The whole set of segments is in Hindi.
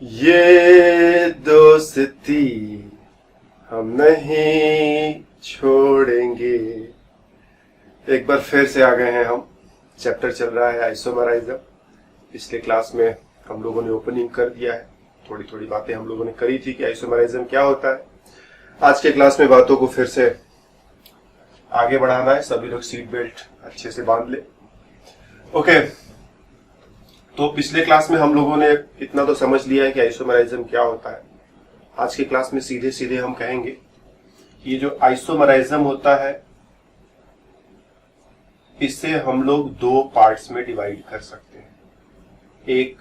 ये दोस्ती हम नहीं छोड़ेंगे। एक बार फिर से आ गए हैं हम। चैप्टर चल रहा है आइसोमराइज्म। पिछले क्लास में हम लोगों ने ओपनिंग कर दिया है, थोड़ी थोड़ी बातें हम लोगों ने करी थी कि आइसोमराइज्म क्या होता है। आज के क्लास में बातों को फिर से आगे बढ़ाना है। सभी लोग सीट बेल्ट अच्छे से बांध ले। ओके, तो पिछले क्लास में हम लोगों ने इतना तो समझ लिया है कि आइसोमराइज्म क्या होता है। आज की क्लास में सीधे सीधे हम कहेंगे ये जो आइसोमराइज्म होता है इसे हम लोग दो पार्ट्स में डिवाइड कर सकते हैं। एक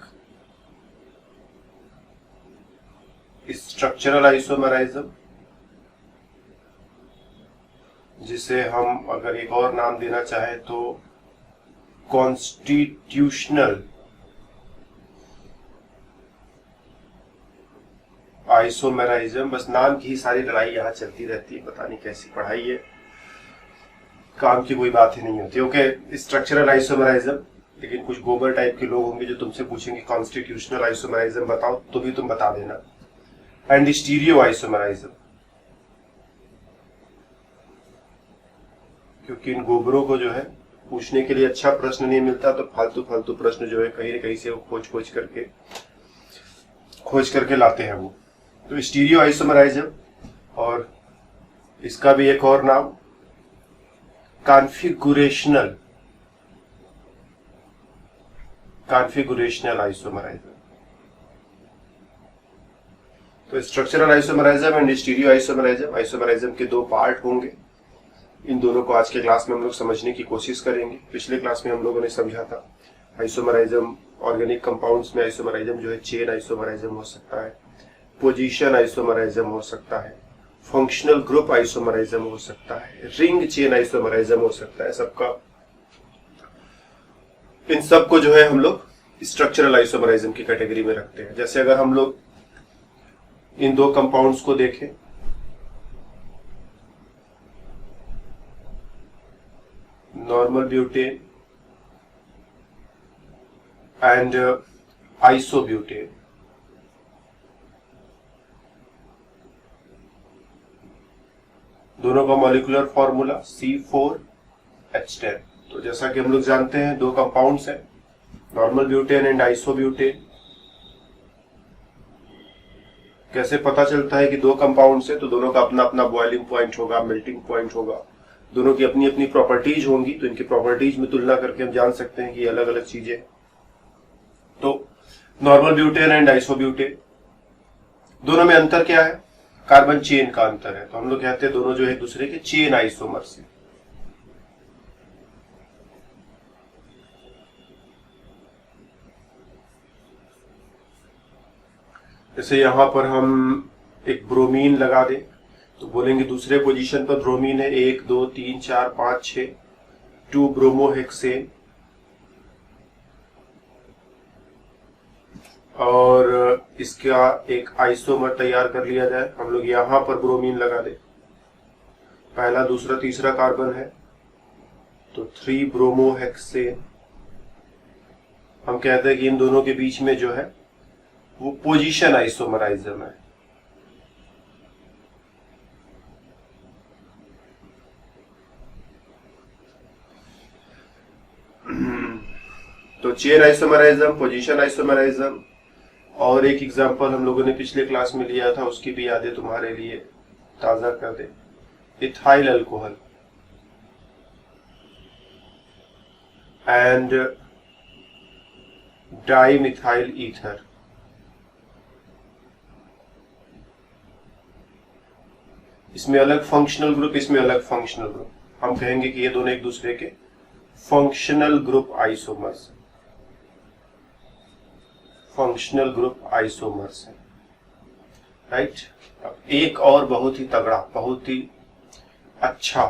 स्ट्रक्चरल आइसोमराइज्म, जिसे हम अगर एक और नाम देना चाहे तो कॉन्स्टिट्यूशनल आइसोमराइज्म। बस नाम की ही सारी लड़ाई यहाँ चलती रहती है, पता नहीं कैसी पढ़ाई है, काम की कोई बात ही नहीं होती। Okay, structural isomerism. लेकिन कुछ गोबर टाइप के लोग होंगे जो तुमसे पूछेंगे कॉन्स्टिट्यूशनल आइसोमराइज्म बताओ, तो भी तुम बता देना। एंड स्टीरियो आइसोमराइज्म, क्योंकि इन गोबरों को जो है पूछने के लिए अच्छा प्रश्न नहीं मिलता, तो फालतू फालतू प्रश्न जो है कहीं न कहीं से वो खोज करके लाते हैं वो। तो स्टीरियो आइसोमराइज्म, और इसका भी एक और नाम कॉन्फिगरेशनल आइसोमराइज्म। तो स्ट्रक्चरल आइसोमराइज्म एंड स्टीरियो आइसोमराइज्म के दो पार्ट होंगे। इन दोनों को आज के क्लास में हम लोग समझने की कोशिश करेंगे। पिछले क्लास में हम लोगों ने समझा था आइसोमराइज्म, ऑर्गेनिक कंपाउंड्स में आइसोमराइज्म जो है चेन आइसोमराइज्म हो सकता है, पोजीशन आइसोमराइज्म हो सकता है, फंक्शनल ग्रुप आइसोमराइज्म हो सकता है, रिंग चेन आइसोमराइज्म हो सकता है। इन सब को जो है हम लोग स्ट्रक्चरल आइसोमराइज्म की कैटेगरी में रखते हैं। जैसे अगर हम लोग इन दो कंपाउंड्स को देखें, नॉर्मल ब्यूटेन एंड आइसोब्यूटेन, दोनों का मॉलिक्यूलर फॉर्मूला C4H10। तो जैसा कि हम लोग जानते हैं दो कंपाउंड्स हैं, नॉर्मल ब्यूटेन एंड आइसोब्यूटेन। कैसे पता चलता है कि दो कंपाउंड्स हैं? तो दोनों का अपना अपना बॉइलिंग पॉइंट होगा, मेल्टिंग पॉइंट होगा, दोनों की अपनी अपनी प्रॉपर्टीज होंगी। तो इनकी प्रॉपर्टीज में तुलना करके हम जान सकते हैं कि ये अलग अलग चीजें। तो नॉर्मल ब्यूटेन एंड आइसोब्यूटेन, दोनों में अंतर क्या है? कार्बन चेन का अंतर है। तो हम लोग कहते हैं दोनों जो है एक दूसरे के चेन आइसोमर्स हैं। जैसे यहां पर हम एक ब्रोमीन लगा दें तो बोलेंगे दूसरे पोजीशन पर ब्रोमीन है, 1 2 3 4 5 6, 2 ब्रोमोहेक्सेन। और इसका एक आइसोमर तैयार कर लिया जाए। हम लोग यहां पर ब्रोमीन लगा दे, पहला दूसरा तीसरा कार्बन है तो 3 ब्रोमोहेक्सेन। हम कहते हैं कि इन दोनों के बीच में जो है वो पोजीशन आइसोमराइज्म है। तो चेन आइसोमराइज्म, पोजीशन आइसोमराइज्म। और एक एग्जांपल हम लोगों ने पिछले क्लास में लिया था, उसकी भी यादें तुम्हारे लिए ताजा कर दे। Ethyl alcohol and dimethyl ether. इसमें अलग फंक्शनल ग्रुप, इसमें अलग फंक्शनल ग्रुप। हम कहेंगे कि ये दोनों एक दूसरे के functional group isomers, functional group isomers है। राइट। अब एक और बहुत ही तगड़ा, बहुत ही अच्छा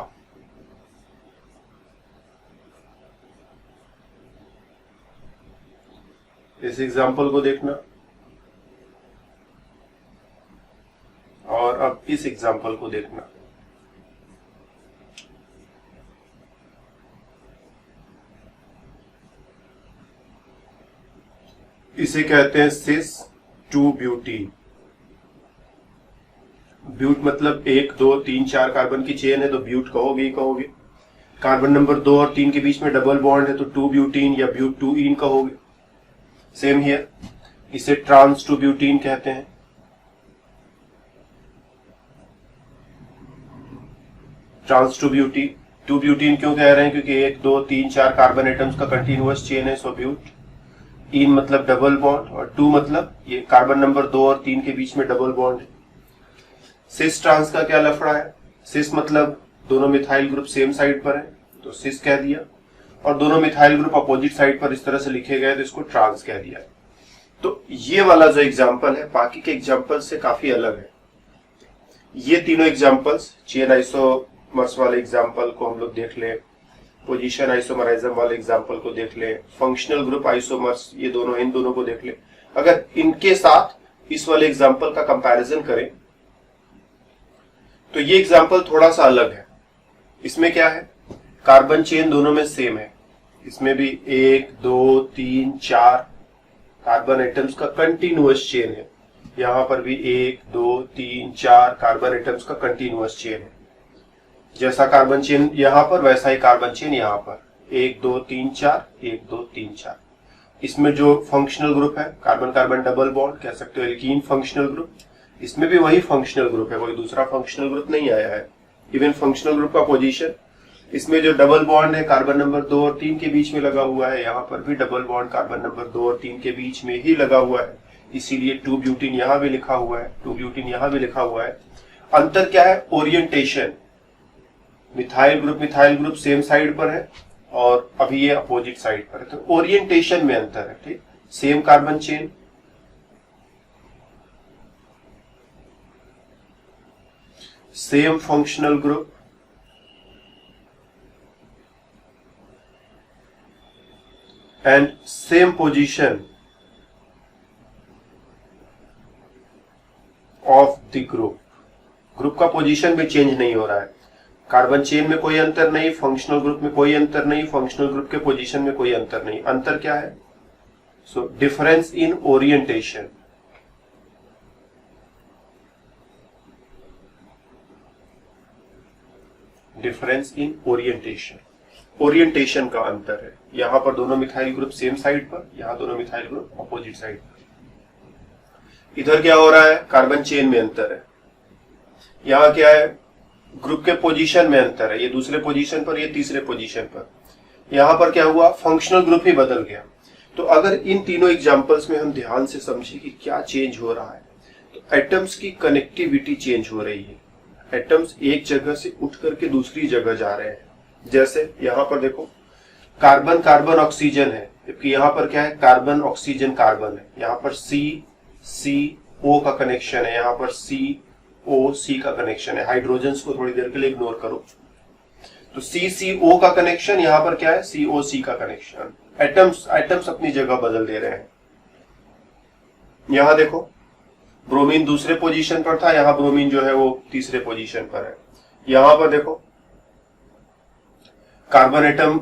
इस एग्जांपल को देखना, और अब इस एग्जांपल को देखना। इसे कहते हैं सिस टू ब्यूटीन। ब्यूट मतलब 1 2 3 4 कार्बन की चेन है तो ब्यूट कहोगे ही कहोगे। कार्बन नंबर 2 और 3 के बीच में डबल बॉन्ड है तो टू ब्यूटीन या ब्यूट टू इन कहोगे। सेम हियर, इसे ट्रांस टू ब्यूटीन कहते हैं। Trans two butene. Two butene क्यों कह रहे हैं? क्योंकि 1 2 3 4 कार्बन एटम्स का कंटिन्यूअस चेन है, सो ब्यूट। इन मतलब डबल बॉन्ड और टू मतलब ये कार्बन नंबर 2 और 3 के बीच में डबल बॉन्ड है। सिस ट्रांस का क्या लफड़ा है? सिस मतलब दोनों मिथाइल ग्रुप सेम साइड पर है तो सिस कह दिया, और दोनों मिथाइल ग्रुप अपोजिट साइड पर इस तरह से लिखे गए तो इसको ट्रांस कह दिया। तो ये वाला जो एग्जांपल है बाकी के एग्जांपल से काफी अलग है। ये तीनों एग्जांपल्स, चेन आइसोमर्स वाले एग्जांपल को हम लोग देख लें, पोजीशन आइसोमराइज्म वाले एग्जांपल को देख लें, फंक्शनल ग्रुप आइसोमर्स ये दोनों, इन दोनों को देख लें। अगर इनके साथ इस वाले एग्जांपल का कंपैरिजन करें तो ये एग्जांपल थोड़ा सा अलग है। इसमें क्या है? कार्बन चेन दोनों में सेम है। इसमें भी 1 2 3 4 कार्बन एटम्स का कंटिन्यूअस चेन है। यहां पर भी 1 2 3 4 कार्बन एटम्स का कंटिन्यूअस चेन है। जैसा कार्बन चेन यहां पर वैसा ही कार्बन चेन यहां पर 1 2 3 4 1 2 3 4। इसमें जो फंक्शनल ग्रुप है कार्बन कार्बन डबल बॉन्ड कह सकते हो, एल्कीन फंक्शनल ग्रुप। इसमें भी वही फंक्शनल ग्रुप है, कोई दूसरा फंक्शनल ग्रुप नहीं आया है। इवन फंक्शनल ग्रुप का पोजीशन, इसमें जो डबल बॉन्ड है कार्बन नंबर 2 और 3 के बीच में लगा हुआ है, यहाँ पर भी डबल बॉन्ड कार्बन नंबर 2 और 3 के बीच में ही लगा हुआ है, इसीलिए टू ब्यूटीन यहाँ भी लिखा हुआ है, टू ब्यूटीन यहाँ भी लिखा हुआ है। अंतर क्या है? Orientation. Methyl group same side पर है और अभी ये अपोजिट साइड पर है, तो ओरिएंटेशन में अंतर है। ठीक, same carbon chain, same functional group, and same position of the group का पोजीशन भी चेंज नहीं हो रहा है। कार्बन चेन में कोई अंतर नहीं, फंक्शनल ग्रुप में कोई अंतर नहीं, फंक्शनल ग्रुप के पोजीशन में कोई अंतर नहीं। अंतर क्या है? So difference in orientation. Difference in orientation, orientation का अंतर है। यहां पर दोनों मिथाइल ग्रुप सेम साइड पर, यहां दोनों मिथाइल ग्रुप अपोजिट साइड पर। इधर क्या हो रहा है? कार्बन चेन में अंतर है। यहां क्या है? ग्रुप के पोजीशन में अंतर है, ये दूसरे पोजीशन पर, ये तीसरे पोजीशन पर। यहां पर क्या हुआ? फंक्शनल ग्रुप ही बदल गया। तो अगर इन तीनों एग्जांपल्स में हम ध्यान से समझें कि क्या चेंज हो रहा है, तो एटम्स की कनेक्टिविटी चेंज हो रही है। एटम्स एक जगह से उठ करके दूसरी जगह जा रहे हैं। जैसे यहां पर देखो, कार्बन कार्बन ऑक्सीजन है, जबकि यहां पर क्या है? कार्बन ऑक्सीजन कार्बन है। यहां पर CO का कनेक्शन है, यहां पर COC का कनेक्शन है। हाइड्रोजन्स को थोड़ी देर के लिए इग्नोर करो। तो CCO का कनेक्शन, यहां पर क्या है? COC का कनेक्शन। एटम्स अपनी जगह बदल दे रहे हैं। यहां देखो, ब्रोमीन दूसरे पोजीशन पर था, यहां ब्रोमीन जो है वो तीसरे पोजीशन पर है। यहां पर देखो, कार्बन एटम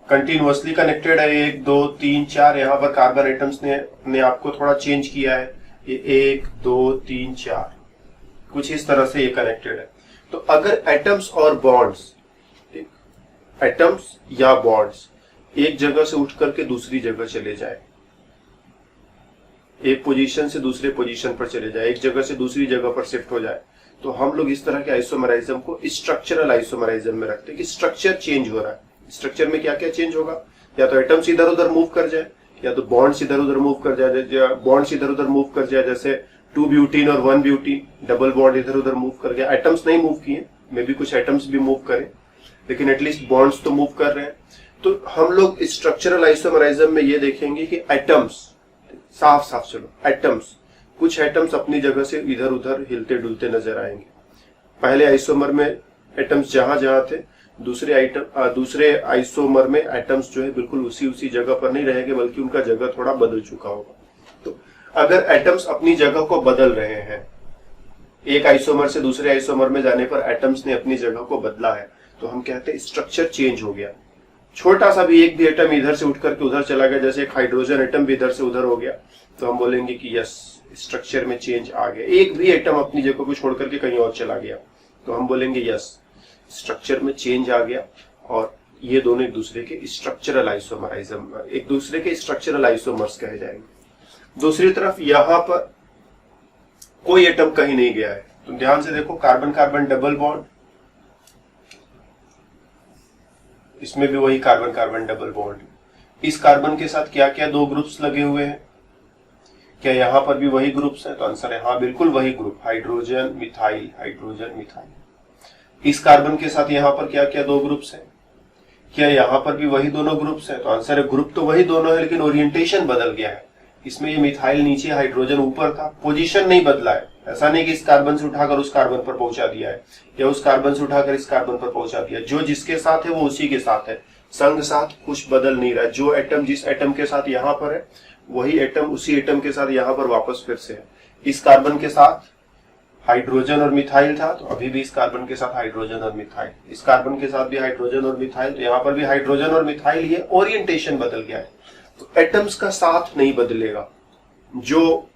कंटिन्यूअसली कनेक्टेड है, 1 2 3 4। यहां पर कार्बन एटम्स ने आपको थोड़ा चेंज किया है, ये 1 2 3 4, कुछ इस तरह से ये कनेक्टेड है। तो अगर एटम्स और बॉन्ड्स, एटम्स या बॉन्ड्स एक जगह से उठ करके दूसरी जगह चले जाए, एक पोजीशन से दूसरे पोजीशन पर चले जाए, एक जगह से दूसरी जगह पर शिफ्ट हो जाए, तो हम लोग इस तरह के आइसोमराइज्म को स्ट्रक्चरल आइसोमराइज्म में रखते हैं कि स्ट्रक्चर चेंज हो रहा है। स्ट्रक्चर में क्या क्या चेंज होगा? या तो एटम्स इधर उधर मूव कर जाए, या तो बॉन्ड्स इधर उधर मूव कर जाए। बॉन्ड्स इधर उधर मूव कर जाए, जैसे 2 ब्यूटीन और 1 ब्यूटीन, डबल बॉन्ड इधर उधर मूव कर गया। एटम्स नहीं मूव किए, मे बी कुछ एटम्स भी मूव करें, लेकिन एटलीस्ट बॉन्ड्स तो मूव कर रहे हैं। तो हम लोग स्ट्रक्चरल आइसोमराइज्म में ये देखेंगे कि एटम्स, साफ साफ चलो, एटम्स, कुछ एटम्स अपनी जगह से इधर उधर हिलते डुलते नजर आएंगे। पहले आइसोमर में एटम्स जहां जहां थे, दूसरे आइसोमर में एटम्स जो है बिल्कुल उसी जगह पर नहीं रहेंगे, बल्कि उनका जगह थोड़ा बदल चुका होगा। तो अगर एटम्स अपनी जगह को बदल रहे हैं, एक आइसोमर से दूसरे आइसोमर में जाने पर एटम्स ने अपनी जगह को बदला है, तो हम कहते हैं स्ट्रक्चर चेंज हो गया। छोटा सा भी एक भी एटम इधर से उठ करके उधर चला गया, जैसे एक हाइड्रोजन एटम भी इधर से उधर हो गया, तो हम बोलेंगे कि यस, स्ट्रक्चर में चेंज आ गया, एक भी एटम अपनी जगह को छोड़ करके कहीं और चला गया, तो हम बोलेंगे यस स्ट्रक्चर में चेंज आ गया और ये दोनों एक दूसरे के स्ट्रक्चरल आइसोमराइज्म, एक दूसरे के स्ट्रक्चरल आइसोमर्स कहे जाएंगे। दूसरी तरफ यहां पर कोई एटम कहीं नहीं गया है, तो ध्यान से देखो कार्बन कार्बन डबल बॉन्ड, इसमें भी वही कार्बन कार्बन डबल बॉन्ड। इस कार्बन के साथ क्या क्या दो ग्रुप्स लगे हुए हैं, क्या यहां पर भी वही ग्रुप्स हैं? तो आंसर है हाँ, बिल्कुल वही group, hydrogen methyl, hydrogen methyl. इस कार्बन के साथ यहां पर क्या क्या दो ग्रुप्स हैं, क्या यहां पर भी वही दोनों ग्रुप्स हैं? तो आंसर है ग्रुप तो वही दोनों है, लेकिन ओरिएंटेशन बदल गया है। इसमें ये मिथाइल नीचे, हाइड्रोजन ऊपर था, पोजीशन नहीं बदला है। ऐसा नहीं कि इस कार्बन से उठाकर उस कार्बन पर पहुंचा दिया है या उस कार्बन से उठाकर इस कार्बन पर पहुंचा दिया। जो जिसके साथ है वो उसी के साथ है, संग साथ कुछ बदल नहीं रहा। जो एटम जिस एटम के साथ यहां पर है वही एटम उसी एटम के साथ यहां पर वापस फिर से है। इस कार्बन के साथ हाइड्रोजन और मिथाइल था, तो अभी भी इस कार्बन के साथ हाइड्रोजन और मिथाइल, इस कार्बन के साथ भी हाइड्रोजन और मिथाइल, तो यहां पर भी हाइड्रोजन और मिथाइल, ये ओरिएंटेशन बदल गया है। तो एटम्स का साथ नहीं बदलेगा, जो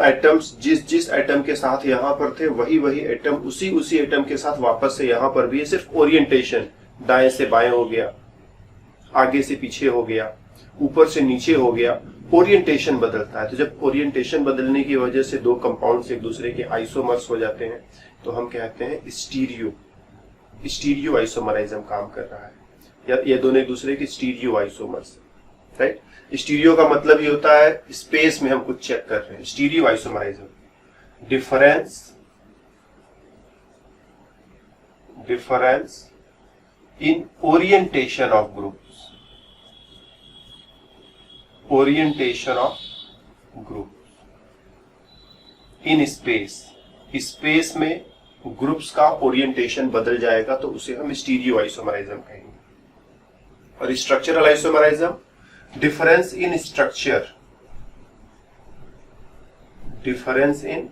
एटम्स जिस एटम के साथ यहां पर थे वही एटम उसी एटम के साथ वापस से यहां पर भी है। सिर्फ ओरिएंटेशन दाएं से बाएं हो गया, आगे से पीछे हो गया, ऊपर से नीचे हो गया, ओरिएंटेशन बदलता है। तो जब ओरिएंटेशन बदलने की वजह से दो कंपाउंड्स एक दूसरे के आइसोमर्स हो जाते हैं तो हम कहते हैं स्टीरियो आइसोमराइज्म काम कर रहा है, या ये दोनों एक दूसरे के स्टीरियो आइसोमर्स, राइट। स्टीरियो का मतलब ये होता है स्पेस में हम कुछ चेक कर रहे हैं। Stereo isomerism, difference in orientation of groups, orientation of group in space में ग्रुप्स का ओरिएंटेशन बदल जाएगा तो उसे हम स्टीरियो आइसोमराइज्म कहेंगे। और structural isomerism, difference in structure, difference in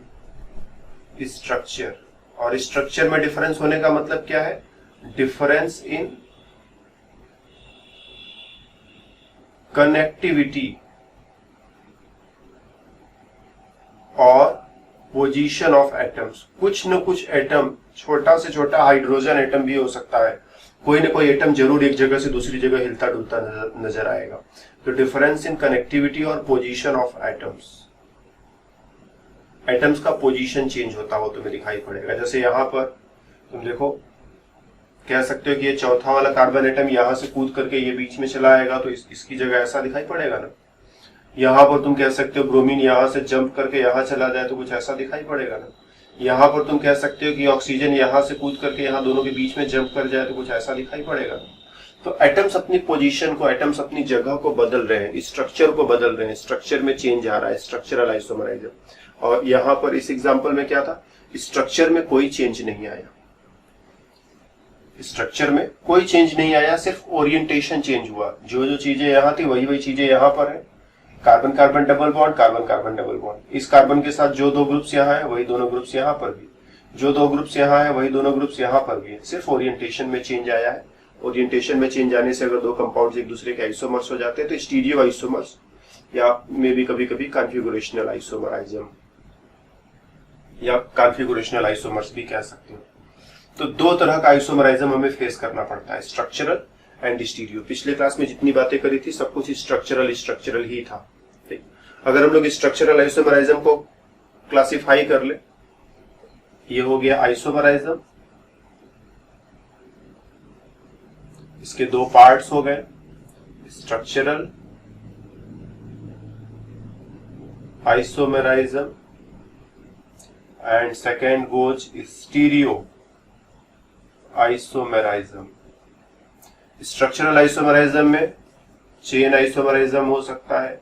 structure, और स्ट्रक्चर में डिफरेंस होने का मतलब क्या है? डिफरेंस इन कनेक्टिविटी और पोजीशन ऑफ एटम्स। कुछ न कुछ एटम, छोटा से छोटा हाइड्रोजन एटम भी हो सकता है, कोई न कोई एटम जरूर एक जगह से दूसरी जगह हिलता डुलता नजर आएगा। तो डिफरेंस इन कनेक्टिविटी और पोजीशन ऑफ एटम्स, एटम्स का पोजीशन चेंज होता हो तुम्हें दिखाई पड़ेगा। जैसे यहां पर तुम देखो, कह सकते हो कि ये चौथा वाला कार्बन एटम यहां से कूद करके ये बीच में चला आएगा तो इसकी जगह ऐसा दिखाई पड़ेगा ना। यहां पर तुम कह सकते हो ब्रोमीन यहां से जंप करके यहां चला जाए तो कुछ ऐसा दिखाई पड़ेगा ना। यहां पर तुम कह सकते हो कि ऑक्सीजन यहां से कूद करके यहां दोनों के बीच में जंप कर जाए तो कुछ ऐसा दिखाई पड़ेगा ना। तो एटम्स अपनी पोजीशन को, एटम्स अपनी जगह को बदल रहे हैं, स्ट्रक्चर को बदल रहे हैं, स्ट्रक्चर में चेंज आ रहा है, स्ट्रक्चरल आइसोमराइज्म। और यहां पर इस एग्जांपल में क्या था? स्ट्रक्चर में कोई चेंज नहीं आया, स्ट्रक्चर में कोई चेंज नहीं आया, सिर्फ ओरिएंटेशन चेंज हुआ। जो चीजें यहां थी वही चीजें यहां पर है। Carbon carbon double bond, carbon carbon double bond. इस कार्बन के साथ जो दो ग्रुप्स यहाँ है वही दोनों ग्रुप्स यहाँ पर भी, जो दो ग्रुप्स यहाँ है वही दोनों ग्रुप्स यहाँ पर भी है। सिर्फ ओरिएंटेशन में चेंज आया है। ओरिएंटेशन में चेंज आने से अगर दो कंपाउंड्स एक दूसरे के आइसोमर्स हो जाते हैं तो स्टीरियो आइसोमर्स, या मे भी कभी कभी कॉन्फिगरेशनल आइसोमराइज्म या कॉन्फिगरेशनल आइसोमर्स भी कह सकते हो। तो दो तरह का आइसोमराइज्म हमें फेस करना पड़ता है, स्ट्रक्चरल एंड स्टीरियो। पिछले क्लास में जितनी बातें करी थी सब कुछ स्ट्रक्चरल ही था। ठीक, अगर हम लोग स्ट्रक्चरल आइसोमराइज्म को क्लासिफाई कर ले, ये हो गया आइसोमराइज्म, इसके दो पार्ट्स हो गए, structural isomerism and second goes stereo isomerism. Structural isomerism में चेन आइसोमराइज्म हो सकता है,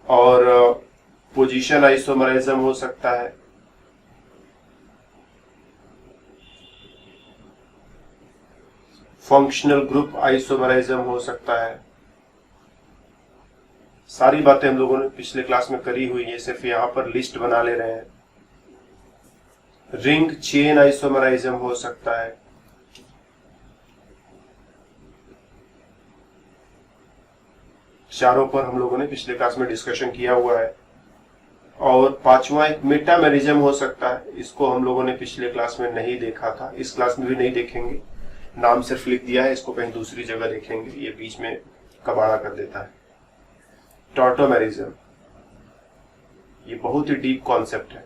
और पोजीशन आइसोमराइज्म हो सकता है, फंक्शनल ग्रुप आइसोमराइज्म हो सकता है। सारी बातें हम लोगों ने पिछले क्लास में करी हुई है, सिर्फ यहां पर लिस्ट बना ले रहे हैं। रिंग चेन आइसोमराइज्म हो सकता है, चारों पर हम लोगों ने पिछले क्लास में डिस्कशन किया हुआ है। और पांचवा एक मेटामेरिज्म हो सकता है, इसको हम लोगों ने पिछले क्लास में नहीं देखा था, इस क्लास में भी नहीं देखेंगे, नाम सिर्फ लिख दिया है, इसको कहीं दूसरी जगह देखेंगे, ये बीच में कबाड़ा कर देता है। टॉर्टोमेरिज्म, ये बहुत ही डीप कॉन्सेप्ट है,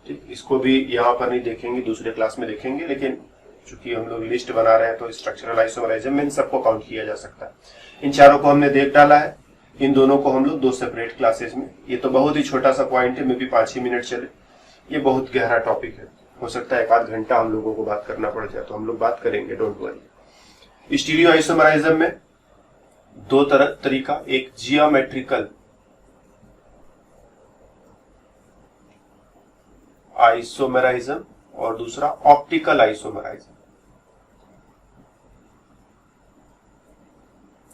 ठीक, इसको भी यहाँ पर नहीं देखेंगे, दूसरे क्लास में देखेंगे, लेकिन चूंकि हम लोग लिस्ट बना रहे हैं तो स्ट्रक्चरल आइसोमेरिज्म में इन सबको काउंट किया जा सकता है। इन चारों को हमने देख डाला है, इन दोनों को हम लोग दो सेपरेट क्लासेस में, ये तो बहुत ही छोटा सा पॉइंट है, मे भी 5 ही मिनट चले, ये बहुत गहरा टॉपिक है, हो सकता है 1 आध घंटा हम लोगों को बात करना पड़ जाए, तो हम लोग बात करेंगे, डोंट वरी। स्टीरियो आइसोमेरिज्म में दो तरीका, एक जियोमेट्रिकल आइसोमेरिज्म और दूसरा optical isomerism.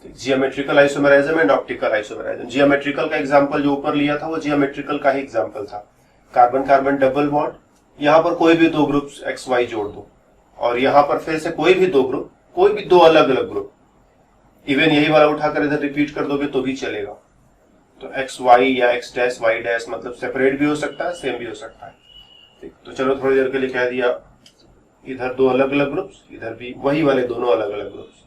Geometrical isomerism and optical isomerism. Geometrical का एग्जांपल जो ऊपर लिया था वो जियोमेट्रिकल का ही एग्जांपल था, कार्बन कार्बन डबल बॉन्ड, यहां पर कोई भी दो ग्रुप्स एक्स वाई जोड़ दो, और यहां पर फिर से कोई भी दो ग्रुप, कोई भी दो अलग अलग ग्रुप, इवन यही वाला उठाकर इधर रिपीट कर दोगे तो भी चलेगा। तो एक्स वाई या एक्स डैश वाई डैश मतलब सेपरेट भी हो सकता है, सेम भी हो सकता है, ठीक। तो चलो थोड़ी देर के लिए कह दिया इधर दो अलग अलग ग्रुप्स, इधर भी वही वाले दोनों अलग अलग ग्रुप्स।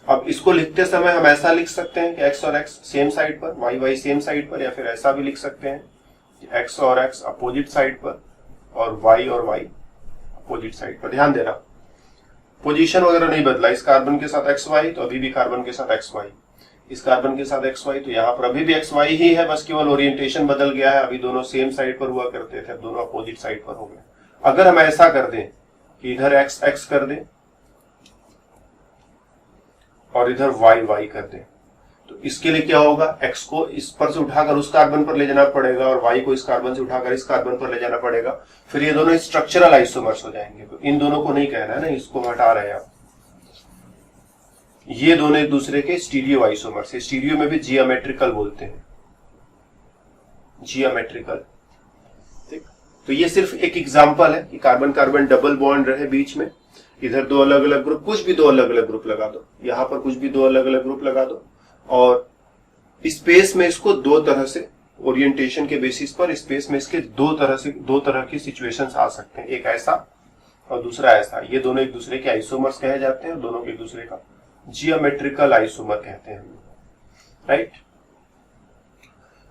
अब इसको लिखते समय हम ऐसा लिख सकते हैं कि x और x सेम साइड पर, y सेम साइड पर, या फिर ऐसा भी लिख सकते हैं कि x और x अपोजिट साइड पर और y और y अपोजिट साइड पर। ध्यान देना, पोजीशन वगैरह नहीं बदला, इस कार्बन के साथ xy तो अभी भी कार्बन के साथ xy, इस कार्बन के साथ xy तो यहाँ पर अभी भी xy ही है, बस केवल ओरिएंटेशन बदल गया है, अभी दोनों सेम साइड पर हुआ करते थे, अब दोनों अपोजिट साइड पर हो गए। अगर हम ऐसा कर दें कि इधर x x कर दें और इधर y y कर दें, तो इसके लिए क्या होगा, x को इस पर से उठाकर उस कार्बन पर ले जाना पड़ेगा और y को इस कार्बन से उठाकर इस कार्बन पर ले जाना पड़ेगा, फिर ये दोनों स्ट्रक्चरल आइसोमर्स हो जाएंगे। तो इन दोनों को नहीं कहना है ना, इसको हटा रहे हैं आप, ये दोनों एक दूसरे के स्टीरियो आइसोमर्स है। स्टीरियो में भी जियोमेट्रिकल बोलते हैं, जियोमेट्रिकल, ठीक। तो ये सिर्फ एक एग्जांपल है कि कार्बन कार्बन डबल बॉन्ड रहे बीच में, इधर दो अलग अलग ग्रुप, कुछ भी दो अलग अलग ग्रुप लगा दो, यहां पर कुछ भी दो अलग अलग ग्रुप लगा दो, और स्पेस में इसको दो तरह से, ओरिएंटेशन के बेसिस पर स्पेस में इसके दो तरह की सिचुएशंस आ सकते हैं, एक ऐसा और दूसरा ऐसा। ये दोनों एक दूसरे के आइसोमर्स कहे जाते हैं और दोनों एक दूसरे का जियोमेट्रिकल आइसोमर कहते हैं, राइट।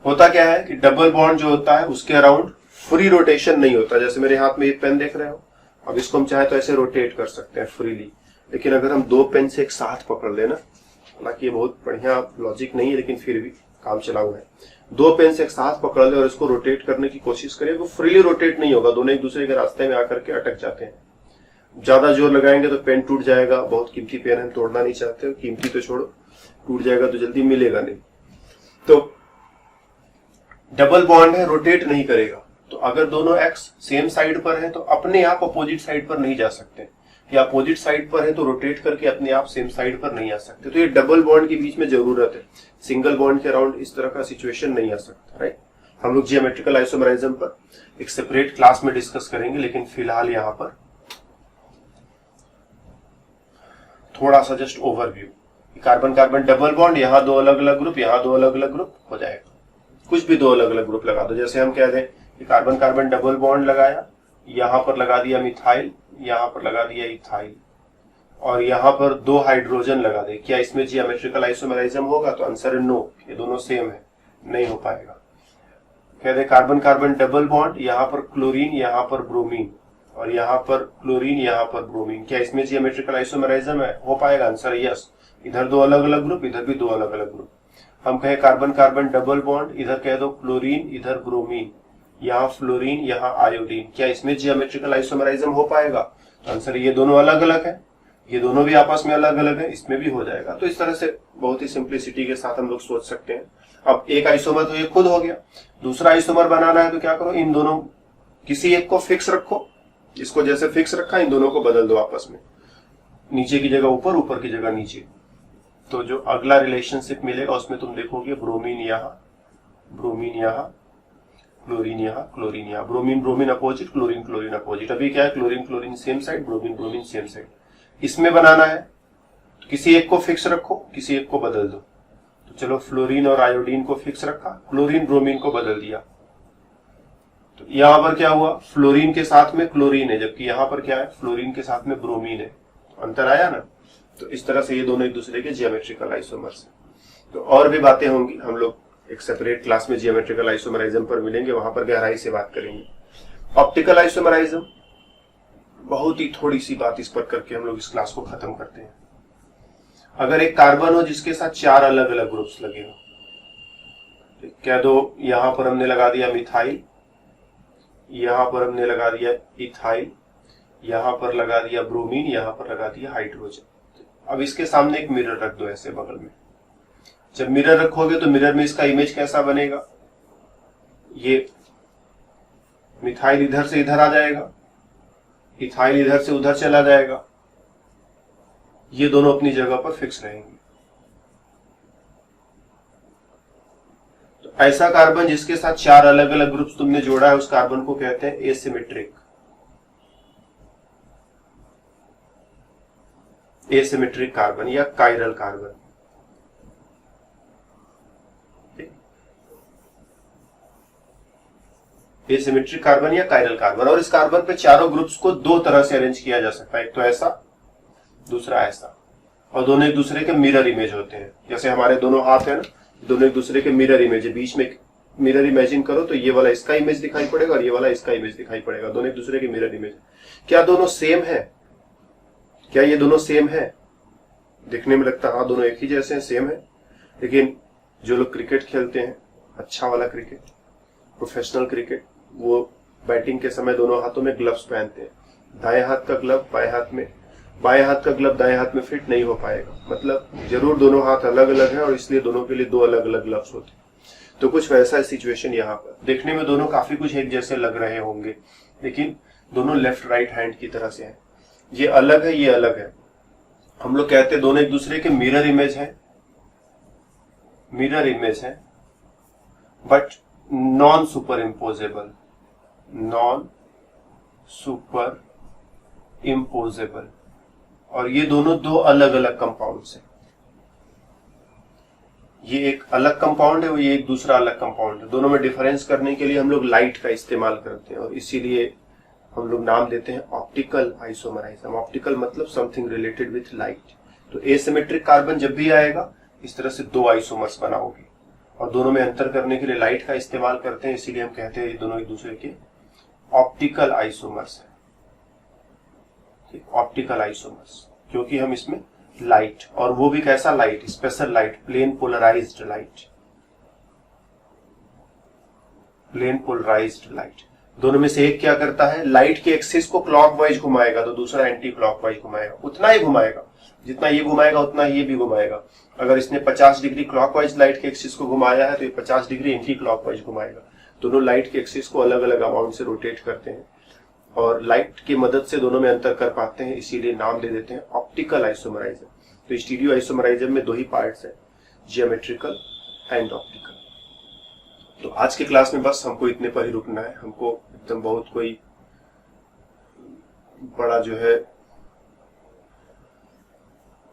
होता क्या है कि डबल बॉन्ड जो होता है उसके अराउंड फ्री रोटेशन नहीं होता, जैसे मेरे हाथ में ये पेन देख रहे हो, अब इसको हम चाहे तो ऐसे रोटेट कर सकते हैं फ्रीली, लेकिन अगर हम दो पेन से एक साथ पकड़ लेना, हालांकि ये बहुत बढ़िया लॉजिक नहीं है लेकिन फिर भी काम चला हुआ है, दो पेन से एक साथ पकड़ ले और इसको रोटेट करने की कोशिश करें, वो फ्रीली रोटेट नहीं होगा, दोनों एक दूसरे के रास्ते में आकर के अटक जाते हैं। ज्यादा जोर लगाएंगे तो पेन टूट जाएगा, बहुत कीमती पेन हम तोड़ना नहीं चाहते, कीमती तो छोड़ो, टूट जाएगा तो जल्दी मिलेगा नहीं। तो डबल बॉन्ड है, रोटेट नहीं करेगा, तो अगर दोनों एक्स सेम साइड पर है तो अपने आप अपोजिट साइड पर नहीं जा सकते, या अपोजिट साइड पर है तो रोटेट करके अपने आप सेम साइड पर नहीं आ सकते। तो ये डबल बॉन्ड के बीच में जरूरत है, सिंगल बॉन्ड के अराउंड इस तरह का सिचुएशन नहीं आ सकता, राइट। हम लोग जियोमेट्रिकल आइसोमेरिज्म पर एक सेपरेट क्लास में डिस्कस करेंगे, लेकिन फिलहाल यहाँ पर थोड़ा सा just overview, carbon carbon double bond, यहाँ दो अलग अलग ग्रुप, यहाँ दो अलग अलग ग्रुप हो जाएगा, कुछ भी दो अलग अलग ग्रुप लगा दो, जैसे हम कह दें कि कार्बन कार्बन डबल बॉन्ड लगाया, यहां पर लगा दिया मिथाइल, यहां पर लगा दिया इथाइल, और यहां पर दो हाइड्रोजन लगा दे, क्या इसमें जियोमेट्रिकल आइसोमेरिज्म होगा? तो आंसर है नो, ये दोनों सेम है, नहीं हो पाएगा। कह दे कार्बन कार्बन डबल बॉन्ड, यहां पर क्लोरीन, यहां पर ब्रोमीन, और यहां पर क्लोरीन, यहां पर ब्रोमीन, क्या इसमें जियोमेट्रिकल आइसोमेरिज्म है? हो पाएगा, आंसर है यस। इधर दो अलग अलग ग्रुप, इधर भी दो अलग अलग ग्रुप। हम कहे कार्बन कार्बन डबल बॉन्ड, इधर कह दो क्लोरीन, इधर ब्रोमीन, यहाँ फ्लोरीन, यहाँ आयोडीन, क्या इसमें जियोमेट्रिकल आइसोमेरिज्म हो पाएगा? तो आंसर ये दोनों अलग अलग है, ये दोनों भी आपस में अलग अलग है, इसमें भी हो जाएगा। तो इस तरह से बहुत ही सिंप्लिसिटी के साथ हम लोग सोच सकते हैं। अब एक आइसोमर तो ये खुद हो गया, दूसरा आइसोमर बनाना है तो क्या करो, इन दोनों किसी एक को फिक्स रखो, इसको जैसे फिक्स रखा इन दोनों को बदल दो आपस में, नीचे की जगह ऊपर, ऊपर की जगह नीचे। तो जो अगला रिलेशनशिप मिलेगा उसमें तुम देखोगे ब्रोमीन यहाँ, ब्रोमीन यहाँ, क्लोरीन यहाँ, क्लोरीन यहाँ, bromine bromine opposite, chlorine chlorine opposite. अभी क्या है, chlorine chlorine same side, bromine bromine same side. इसमें बनाना है तो किसी एक को फिक्स रखो, किसी एक को बदल दो। तो चलो फ्लोरीन और आयोडीन को फिक्स रखा, क्लोरीन ब्रोमीन को बदल दिया। तो यहां पर क्या हुआ, फ्लोरीन के साथ में क्लोरीन है, जबकि यहां पर क्या है, फ्लोरीन के साथ में ब्रोमीन है। तो अंतर आया ना। तो इस तरह से ये दोनों एक दूसरे के जियोमेट्रिकल आइसोमर्स हैं। तो और भी बातें होंगी, हम लोग एक सेपरेट क्लास में जियोमेट्रिकल आइसोमराइज्म पर मिलेंगे, वहां पर गहराई से बात करेंगे। ऑप्टिकल आइसोमराइज्म, बहुत ही थोड़ी सी बात इस पर करके हम लोग इस क्लास को खत्म करते हैं। अगर एक कार्बन हो जिसके साथ 4 अलग अलग ग्रुप्स लगे हो, कह दो यहां पर हमने लगा दिया मिथाइल, यहां पर हमने लगा दिया इथाइल, यहां पर लगा दिया ब्रोमीन, यहां पर लगा दिया हाइड्रोजन। अब इसके सामने एक मिरर रख दो ऐसे बगल में। जब मिरर रखोगे तो मिरर में इसका इमेज कैसा बनेगा, ये मिथाइल इधर से इधर आ जाएगा, इथाइल इधर से उधर चला जाएगा, ये दोनों अपनी जगह पर फिक्स रहेंगे। तो ऐसा कार्बन जिसके साथ 4 अलग अलग ग्रुप्स तुमने जोड़ा है, उस कार्बन को कहते हैं एसिमेट्रिक। एसिमेट्रिक कार्बन या कायरल कार्बन। एसिमेट्रिक कार्बन या कायरल कार्बन। और इस कार्बन पे चारों ग्रुप्स को 2 तरह से अरेंज किया जा सकता है, एक तो ऐसा, दूसरा ऐसा, और दोनों एक दूसरे के मिरर इमेज होते हैं। जैसे हमारे दोनों हाथ है ना, दोनों एक दूसरे के मिरर इमेज है, बीच में मिरर इमेजिन करो तो ये वाला इसका इमेज दिखाई पड़ेगा और ये वाला इसका इमेज दिखाई पड़ेगा, दोनों एक दूसरे के मिरर इमेज। क्या दोनों सेम है? क्या ये दोनों सेम है? दिखने में लगता है हाँ दोनों एक ही जैसे हैं, सेम है, लेकिन जो लोग क्रिकेट खेलते हैं, अच्छा वाला क्रिकेट, प्रोफेशनल क्रिकेट, वो बैटिंग के समय दोनों हाथों में ग्लव्स पहनते हैं। दाएं हाथ का ग्लव बाएं हाथ में, बाएं हाथ का ग्लव दाएं हाथ में फिट नहीं हो पाएगा। मतलब जरूर दोनों हाथ अलग अलग हैं और इसलिए दोनों के लिए 2 अलग अलग ग्लव्स होते हैं। तो कुछ वैसा सिचुएशन यहाँ पर। देखने में दोनों काफी कुछ एक जैसे लग रहे होंगे, लेकिन दोनों लेफ्ट राइट हैंड की तरह से हैं। ये अलग है, ये अलग है। हम लोग कहते हैं दोनों एक दूसरे के मिरर इमेज है, मिरर इमेज है, but non super imposable, non super imposable. और ये दोनों 2 अलग अलग कंपाउंड्स हैं। ये एक अलग कंपाउंड है, ये एक दूसरा अलग कंपाउंड है। दोनों में डिफरेंस करने के लिए हम लोग लाइट का इस्तेमाल करते हैं और इसीलिए हम लोग नाम देते हैं ऑप्टिकल आइसोमराइज्म। ऑप्टिकल मतलब समथिंग रिलेटेड विथ लाइट। तो एसिमेट्रिक कार्बन जब भी आएगा इस तरह से 2 आइसोमर्स बनाओगे और दोनों में अंतर करने के लिए लाइट का इस्तेमाल करते हैं, इसीलिए हम कहते हैं ये दोनों एक दूसरे के ऑप्टिकल आइसोमर्स है। ऑप्टिकल आइसोमर्स, क्योंकि हम इसमें लाइट, और वो भी कैसा light, special light, plane polarised light, plane polarised light. दोनों में से एक क्या करता है, लाइट के एक्सिस को क्लॉकवाइज घुमाएगा तो दूसरा एंटी क्लॉकवाइज घुमाएगा। उतना ही घुमाएगा जितना ये घुमाएगा, उतना ये भी घुमाएगा। अगर इसने 50 डिग्री क्लॉकवाइज लाइट के एक्सिस को घुमाया है तो ये 50 डिग्री एंटी क्लॉकवाइज घुमाएगा। दोनों लाइट के एक्सिस को अलग अलग अमाउंट से रोटेट करते हैं और लाइट की मदद से दोनों में अंतर कर पाते हैं, इसीलिए नाम दे देते हैं ऑप्टिकल आइसोमराइज्म। तो स्टीरियो आइसोमराइज्म में 2 ही पार्ट्स हैं, जियोमेट्रिकल एंड ऑप्टिकल। तो आज के क्लास में बस हमको इतने पर ही रुकना है। हमको एकदम बहुत कोई बड़ा जो है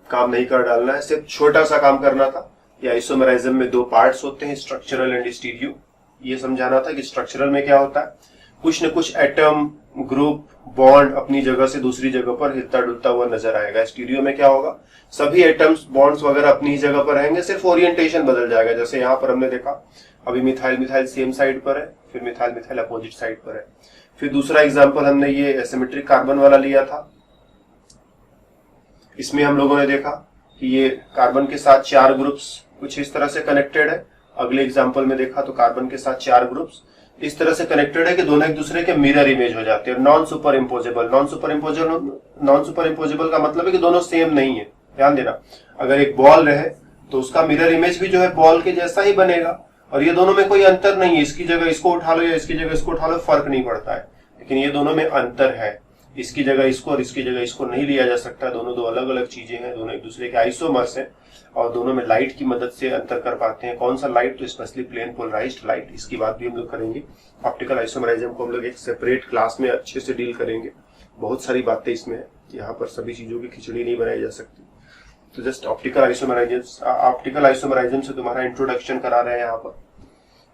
काम नहीं कर डालना है, सिर्फ छोटा सा काम करना था। ये आइसोमराइज्म में 2 पार्ट्स होते हैं, स्ट्रक्चरल एंड स्टीरियो। ये समझाना था कि स्ट्रक्चरल में क्या होता है, कुछ न कुछ एटम, ग्रुप, बॉन्ड अपनी जगह से दूसरी जगह पर हिलता डुलता हुआ नजर आएगा। स्टीरियो में क्या होगा, सभी एटम्स, बॉन्ड्स वगैरह अपनी ही जगह पर रहेंगे, सिर्फ ओरिएंटेशन बदल जाएगा। जैसे यहाँ पर हमने देखा, अभी मिथाइल मिथाइल सेम साइड पर है, फिर मिथाइल मिथाइल अपोजिट साइड पर है। फिर दूसरा एग्जाम्पल हमने ये एसिमेट्रिक कार्बन वाला लिया था। इसमें हम लोगों ने देखा कि ये कार्बन के साथ 4 ग्रुप्स कुछ इस तरह से कनेक्टेड है। अगले एग्जाम्पल में देखा तो कार्बन के साथ 4 ग्रुप्स इस तरह से कनेक्टेड है कि दोनों एक दूसरे के मिरर इमेज हो जाते हैं। Non super imposable, non super imposable का मतलब है कि दोनों सेम नहीं है। ध्यान देना, अगर एक बॉल रहे तो उसका मिरर इमेज भी जो है बॉल के जैसा ही बनेगा और ये दोनों में कोई अंतर नहीं है। इसकी जगह इसको उठा लो या इसकी जगह इसको उठा लो, फर्क नहीं पड़ता है। लेकिन ये दोनों में अंतर है, इसकी जगह इसको और इसकी जगह इसको नहीं लिया जा सकता। दोनों 2 अलग अलग चीजें हैं, दोनों एक दूसरे के आइसोमर्स हैं और दोनों में लाइट की मदद से अंतर कर पाते हैं। कौन सा लाइट, तो स्पेशली प्लेन पोलराइज्ड लाइट। इसकी बात भी हम लोग करेंगे। ऑप्टिकल आइसोमराइज्म को हम लोग एक सेपरेट क्लास में अच्छे से डील करेंगे। बहुत सारी बातें इसमें है, यहाँ पर सभी चीजों की खिचड़ी नहीं बनाई जा सकती। तो जस्ट ऑप्टिकल आइसोमराइज्म से तुम्हारा इंट्रोडक्शन करा रहे हैं यहाँ पर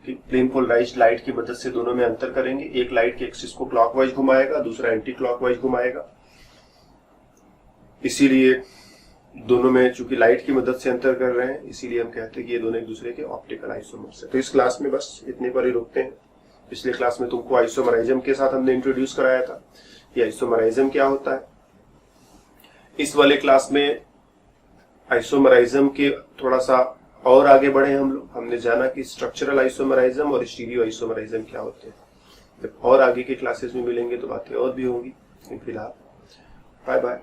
कि प्लेन पोलराइज्ड लाइट की मदद से दोनों में अंतर करेंगे। एक लाइट के एक्सिस को क्लॉकवाइज घुमाएगा, दूसरा एंटी क्लॉकवाइज घुमाएगा। इसीलिए दोनों में चूंकि लाइट की मदद से अंतर कर रहे हैं, इसीलिए हम कहते हैं कि ये दोनों एक दूसरे के ऑप्टिकल आइसोमर्स हैं। तो इस क्लास में बस इतने पर ही रुकते हैं। पिछले क्लास में तुमको आइसोमराइज्म के साथ हमने इंट्रोड्यूस कराया था कि आइसोमराइज्म क्या होता है। इस वाले क्लास में आइसोमराइज्म के थोड़ा सा और आगे बढ़े हम लोग। हमने जाना कि स्ट्रक्चरल आइसोमराइज्म और स्टीरियो आइसोमराइज्म क्या होते हैं। जब और आगे के क्लासेस में मिलेंगे तो बातें और भी होंगी। फिलहाल बाय बाय।